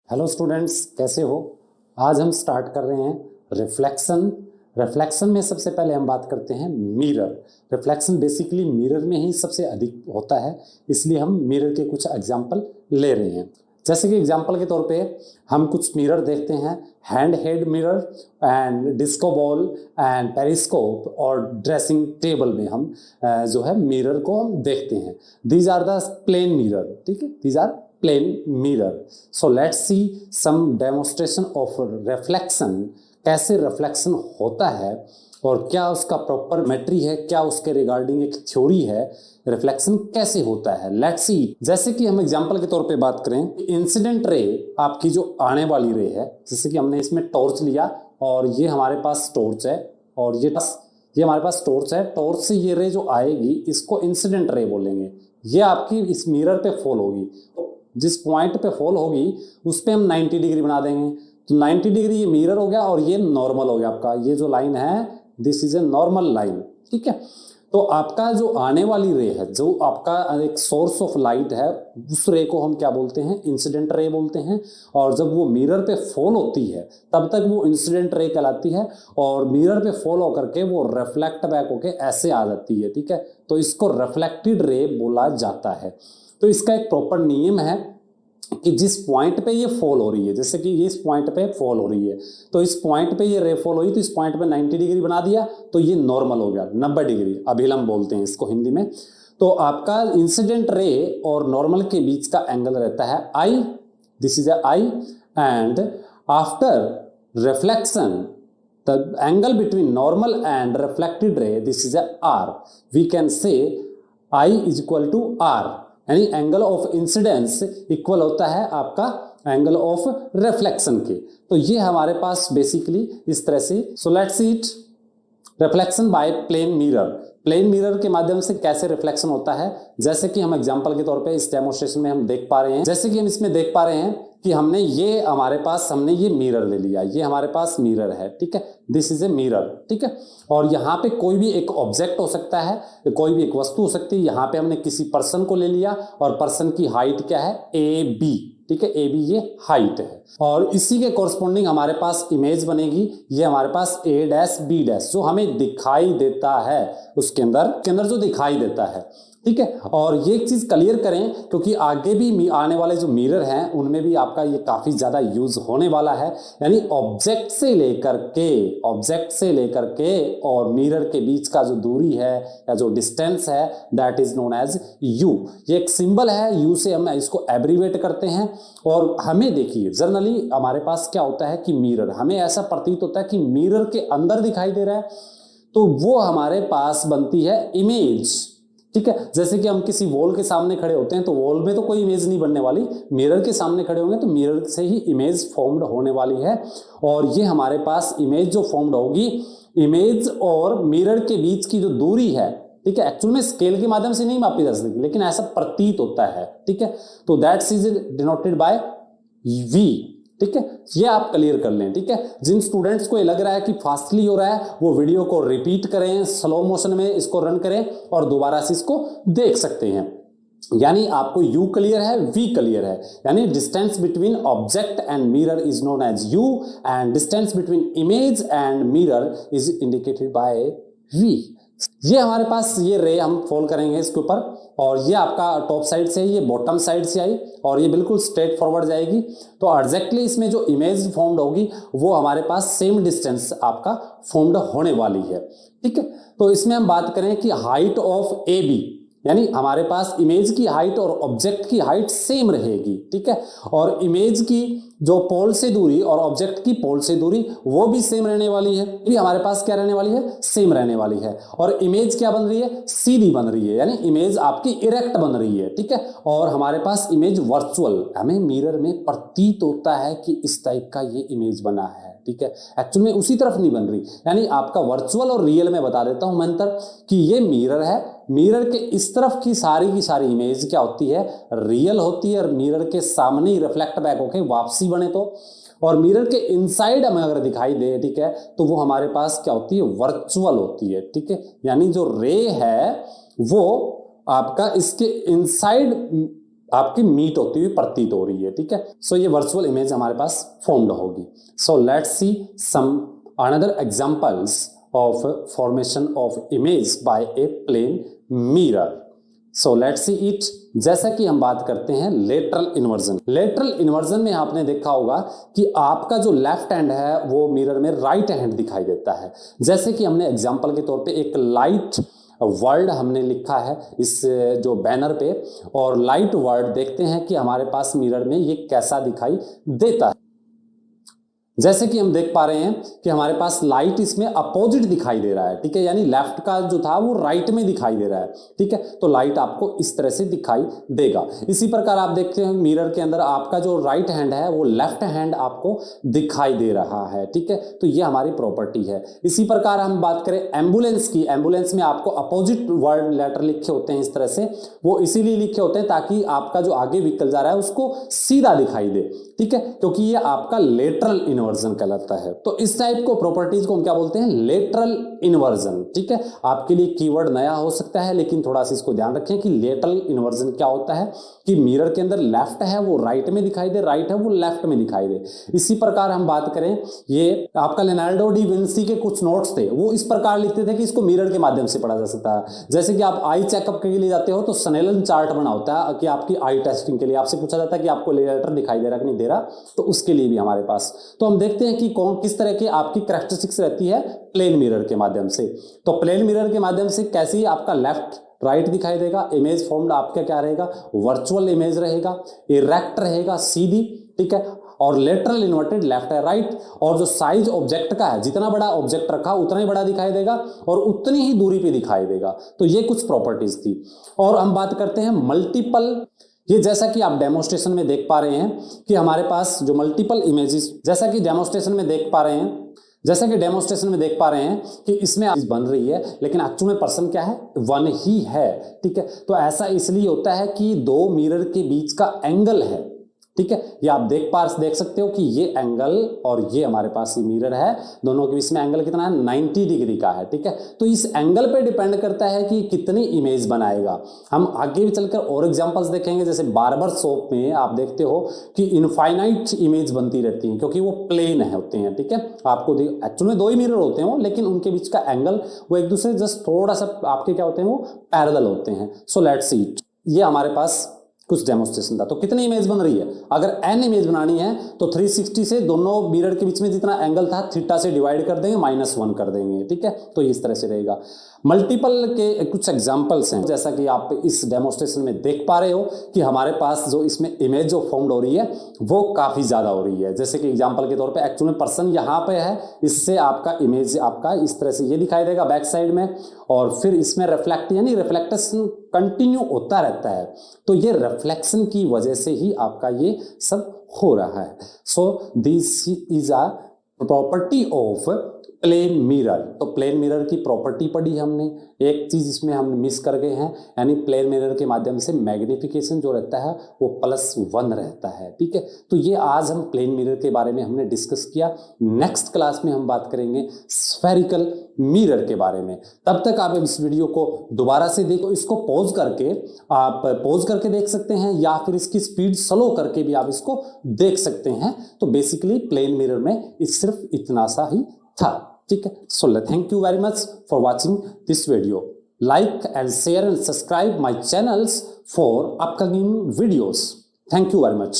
Hello students, कैसे हो। आज हम स्टार्ट कर रहे हैं रिफ्लेक्शन में सबसे पहले हम बात करते हैं मिरर। रिफ्लेक्शन बेसिकली मिरर में ही सबसे अधिक होता है, इसलिए हम मिरर के कुछ एग्जांपल ले रहे हैं। जैसे कि एग्जांपल के तौर पे हम कुछ मिरर देखते हैं, hand head mirror and disco ball and periscope, और ड्रेसिंग टेबल में हम जो है मिरर को हम देखते हैं। These are the plane mirror, ठीक है, these are plane mirror. So let's see some demonstration of reflection. कैसे रिफ्लेक्शन होता है और क्या उसका प्रॉपर मेट्री है, क्या उसके रिगार्डिंग एक थ्योरी है, रिफ्लेक्शन कैसे होता है। Let's see. जैसे कि हम एग्जांपल के तौर पे बात करें, इंसिडेंट रे आपकी जो आने वाली रे है, जैसे कि हमने इसमें टॉर्च लिया और ये हमारे पास टॉर्च है और ये हमारे पास टॉर्च है। टॉर्च से ये रे जो आएगी इसको इंसिडेंट रे बोलेंगे। ये आपकी इस मिरर पे फॉल होगी, जिस पॉइंट पे फॉल होगी उस पे हम 90 डिग्री बना देंगे। तो 90 डिग्री ये मिरर हो गया और ये नॉर्मल हो गया आपका। ये जो लाइन है this is a normal line, ठीक है। तो आपका जो आने वाली रे है, जो आपका एक सोर्स ऑफ लाइट है, उस रे को हम क्या बोलते हैं, इंसिडेंट रे बोलते हैं। और जब वो मिरर पे फॉल होती है तब तक वो इंसिडेंट रे कहलाती है, और मिरर पे फॉल होकर के वो रिफ्लेक्ट बैक होके ऐसे आ जाती है, ठीक है। तो इसको रिफ्लेक्टेड रे बोला जाता है। तो इसका एक प्रॉपर नियम है कि जिस पॉइंट पे ये फॉल हो रही है, जैसे कि ये इस पॉइंट पे फॉल हो रही है, तो इस पॉइंट पे ये रे फॉल हुई, तो इस पॉइंट पे 90 डिग्री बना दिया तो ये नॉर्मल हो गया। 90 डिग्री अभिलंब बोलते हैं इसको हिंदी में। तो आपका इंसिडेंट रे और नॉर्मल के बीच का एंगल रहता है I, this is I, and after reflection the angle between normal and reflected ray, this is a r. We can say I is equal to r, यानी एंगल ऑफ इंसिडेंस इक्वल होता है आपका angle of reflection के। तो ये हमारे पास basically इस तरह से। So let's see it. Reflection by plane mirror. Plane mirror के माध्यम से कैसे रिफ्लेक्शन होता है, जैसे कि हम एग्जांपल के तौर पे इस डेमोन्स्ट्रेशन में हम देख पा रहे हैं। जैसे कि हम इसमें देख पा रहे हैं कि हमने ये मिरर ले लिया, ये हमारे पास मिरर है, ठीक है, दिस इज ए मिरर, ठीक है। और यहाँ पे कोई भी एक ऑब्जेक्ट हो सकता है, कोई भी एक वस्तु हो सकती है। यहाँ पे हमने किसी पर्सन को ले लिया और पर्सन की हाइट क्या है, ए बी, ठीक है, ए बी ये हाइट है। और इसी के कॉरस्पॉन्डिंग हमारे पास इमेज बनेगी, ये हमारे पास ए डैश बी डैश जो हमें दिखाई देता है, उसके अंदर जो दिखाई देता है, ठीक है। और ये एक चीज क्लियर करें क्योंकि आगे भी आने वाले जो मिरर हैं उनमें भी आपका ये काफी ज्यादा यूज होने वाला है। यानी ऑब्जेक्ट से लेकर के और मिरर के बीच का जो दूरी है या जो डिस्टेंस है that is known as u. ये एक सिंबल है, यू से हम इसको एब्रीवेट करते हैं। और हमें देखिए जनरली हमारे पास क्या होता है कि मिरर, हमें ऐसा प्रतीत होता है कि मिरर के अंदर दिखाई दे रहा है, तो वो हमारे पास बनती है इमेज, ठीक है। जैसे कि हम किसी वॉल के सामने खड़े होते हैं तो वॉल में तो कोई इमेज नहीं बनने वाली, मिरर के सामने खड़े होंगे तो मिरर से ही इमेज फॉर्म्ड होने वाली है। और ये हमारे पास इमेज जो फॉर्म्ड होगी, इमेज और मिरर के बीच की जो दूरी है, ठीक है, एक्चुअल में स्केल के माध्यम से नहीं मापी जा सकती लेकिन ऐसा प्रतीत होता है, ठीक है। तो that's is denoted by v, ठीक है। ये आप क्लियर कर लें, ठीक है। जिन स्टूडेंट्स को ये लग रहा है कि फास्टली हो रहा है वो वीडियो को रिपीट करें, स्लो मोशन में इसको रन करें और दोबारा से इसको देख सकते हैं। यानी आपको u क्लियर है, v क्लियर है, यानी distance between object and mirror is known as u and distance between image and mirror is indicated by v। ये हमारे पास ये रे हम फॉल करेंगे इसके ऊपर, और ये आपका टॉप साइड से, ये बॉटम साइड से आई और ये बिल्कुल स्ट्रेट फॉरवर्ड जाएगी। तो एग्जैक्टली इसमें जो इमेज फॉर्म्ड होगी वो हमारे पास सेम डिस्टेंस आपका फॉर्म्ड होने वाली है, ठीक है। तो इसमें हम बात करें कि हाइट ऑफ ए बी, यानी हमारे पास इमेज की हाइट और ऑब्जेक्ट की हाइट सेम रहेगी, ठीक है। और इमेज की जो पोल से दूरी और ऑब्जेक्ट की पोल से दूरी वो भी सेम रहने वाली है, भी हमारे पास क्या रहने वाली है, सेम रहने वाली है। और इमेज क्या बन रही है, सीधी बन रही है, यानी इमेज आपकी इरेक्ट बन रही है, ठीक है। और हमारे पास इमेज वर्चुअल, हमें मिरर में प्रतीत होता है कि इस टाइप का ये इमेज बना है, ठीक है, एक्चुअल में उसी तरफ नहीं बन रही। यानी आपका वर्चुअल और रियल में बता देता हूं मैं अंतर कि ये मिरर है, मिरर के इस तरफ की सारी इमेज क्या होती है, रियल होती है, और मिरर के सामने ही रिफ्लेक्ट बैक होके वापसी बने तो। और मिरर के इनसाइड हमें अगर दिखाई दे, ठीक है, तो वो हमारे पास क्या होती है, वर्चुअल होती है, ठीक है। यानी जो रे है वो आपका इसके इनसाइड आपकी मीट होती हुई प्रतीत हो रही है, ठीक है। सो ये वर्चुअल इमेज हमारे पास फॉर्म्ड होगी। So let's see some another examples of formation of image by a plane mirror. So let's see it. जैसा कि हम बात करते हैं लेटरल इन्वर्जन। लेटरल इन्वर्जन में आपने देखा होगा कि आपका जो लेफ्ट हैंड है वो मिरर में राइट हैंड दिखाई देता है। जैसे कि हमने एग्जांपल के तौर पे एक लाइट वर्ड हमने लिखा है इस जो बैनर पे, और लाइट वर्ड देखते हैं कि हमारे पास मिरर में ये कैसा दिखाई देता है। जैसे कि हम देख पा रहे हैं कि हमारे पास लाइट इसमें अपोजिट दिखाई दे रहा है, ठीक है, यानी लेफ्ट का जो था वो राइट में दिखाई दे रहा है, ठीक है। तो लाइट आपको इस तरह से दिखाई देगा। इसी प्रकार आप देखते हैं मिरर के अंदर आपका जो राइट हैंड है वो लेफ्ट हैंड आपको दिखाई दे रहा है, ठीक है। तो ये हमारी प्रॉपर्टी है। इसी प्रकार हम बात करें एम्बुलेंस की। एम्बुलेंस में आपको अपोजिट वर्ड लेटर लिखे होते हैं इस तरह से, वो इसीलिए लिखे होते हैं ताकि आपका जो आगे व्हीकल जा रहा है उसको सीधा दिखाई दे, ठीक है, क्योंकि ये आपका लेटरल इन्वर्जन कहलाता है। तो इस टाइप को प्रॉपर्टीज को हम क्या बोलते हैं, लेटरल इन्वर्जन, ठीक है। आपके लिए कीवर्ड नया हो सकता है लेकिन थोड़ा सा इसको ध्यान रखें कि लेटरल इन्वर्जन क्या होता है कि मिरर के अंदर लेफ्ट है वो राइट में दिखाई दे, राइट है वो लेफ्ट में दिखाई दे। इसी प्रकार हम बात करें, ये आपका लियोनार्डो डी विंसी के कुछ नोट्स थे, वो इस प्रकार लिखते थे कि इसको मिरर के माध्यम से पढ़ा जा सकता है। जैसे कि आप आई चेकअप के लिए जाते हो तो स्नेलन चार्ट बना होता है कि आपकी आई टेस्टिंग के लिए आपसे पूछा जाता है कि आपको लेटर दिखाई दे रहा कि नहीं दे रहा, तो उसके लिए भी हमारे पास। तो हम देखते हैं कि कौन किस तरह की आपकी कैरेक्टरिस्टिक्स रहती है प्लेन मिरर के माध्यम से। तो प्लेन मिरर के माध्यम से कैसी आपका लेफ्ट राइट दिखाई देगा, इमेज फॉर्म्ड आपका क्या रहेगा, वर्चुअल इमेज रहेगा, इरेक्ट रहेगा, सीधी, ठीक है, और लेटरल इन्वर्टेड लेफ्ट है राइट, और जो साइज ऑब्जेक्ट का है जितना बड़ा ऑब्जेक्ट रखा उतना ही बड़ा दिखाई देगा और उतनी ही दूरी पे दिखाई देगा। तो ये कुछ प्रॉपर्टीज थी। और हम बात करते हैं मल्टीपल। ये जैसा कि आप डेमोस्ट्रेशन में देख पा रहे हैं कि हमारे पास जो मल्टीपल इमेजेस, जैसा कि डेमोस्ट्रेशन में देख पा रहे हैं कि इसमें बन रही है लेकिन एक्चुअल में पर्सन क्या है, वन ही है, ठीक है। तो ऐसा इसलिए होता है कि दो मिरर के बीच का एंगल है, ठीक है। ये आप देख सकते हो कि ये एंगल और ये हमारे पास ये मिरर है, दोनों के बीच में एंगल कितना है, 90 डिग्री का है, ठीक है। तो इस एंगल पे डिपेंड करता है कि कितनी इमेज बनाएगा। हम आगे भी चलकर और एग्जांपल्स देखेंगे। जैसे बार्बर शॉप में आप देखते हो कि इनफाइनाइट इमेज बनती रहती है क्योंकि वो प्लेन है होते हैं, ठीक है। आपको एक्चुअल में दो ही मिरर होते हैं वो, लेकिन उनके बीच का एंगल वो एक दूसरे जस्ट थोड़ा सा आपके क्या होते हैं, वो पैरेलल होते हैं। सो लेट्स सी इट। ये हमारे पास कुछ डेमोस्ट्रेशन था। तो कितनी इमेज बन रही है, अगर n इमेज बनानी है तो 360 से दोनों मिरर के बीच में जितना एंगल था थीटा से डिवाइड कर देंगे, -1 कर देंगे, ठीक है। तो इस तरह से रहेगा। मल्टीपल के कुछ एग्जांपल्स हैं, जैसा कि आप इस डेमोस्ट्रेशन में देख पा रहे हो कि हमारे पास जो इसमें इमेज जो फॉर्म्ड हो रही है वो काफी ज्यादा हो रही है। जैसे कि एग्जांपल के तौर पे एक्चुअल में पर्सन यहाँ पे है, इससे आपका इमेज आपका इस तरह से ये दिखाई देगा बैक साइड में, और फिर इसमें रिफ्लेक्ट यानी रिफ्लेक्शन कंटिन्यू होता रहता है। तो ये रिफ्लेक्शन की वजह से ही आपका ये सब हो रहा है। So this is a property of plane mirror. तो प्लेन मिरर की प्रॉपर्टी पढ़ी हमने। एक चीज इसमें हम मिस कर गए हैं, यानी प्लेन मिरर के माध्यम से मैग्निफिकेशन जो रहता है वो +1 रहता है, ठीक है। तो ये आज हम प्लेन मिरर के बारे में हमने डिस्कस किया। नेक्स्ट क्लास में हम बात करेंगे स्फेरिकल मिरर के बारे में। तब तक आप इस वीडियो को दोबारा से देखो, इसको पॉज करके देख सकते हैं या फिर इसकी स्पीड स्लो करके भी आप इसको देख सकते हैं। तो बेसिकली प्लेन मिरर में सिर्फ इतना सा ही था, ठीक है। So thank you very much for watching this video. Like and share and subscribe my channels for upcoming videos. Thank you very much.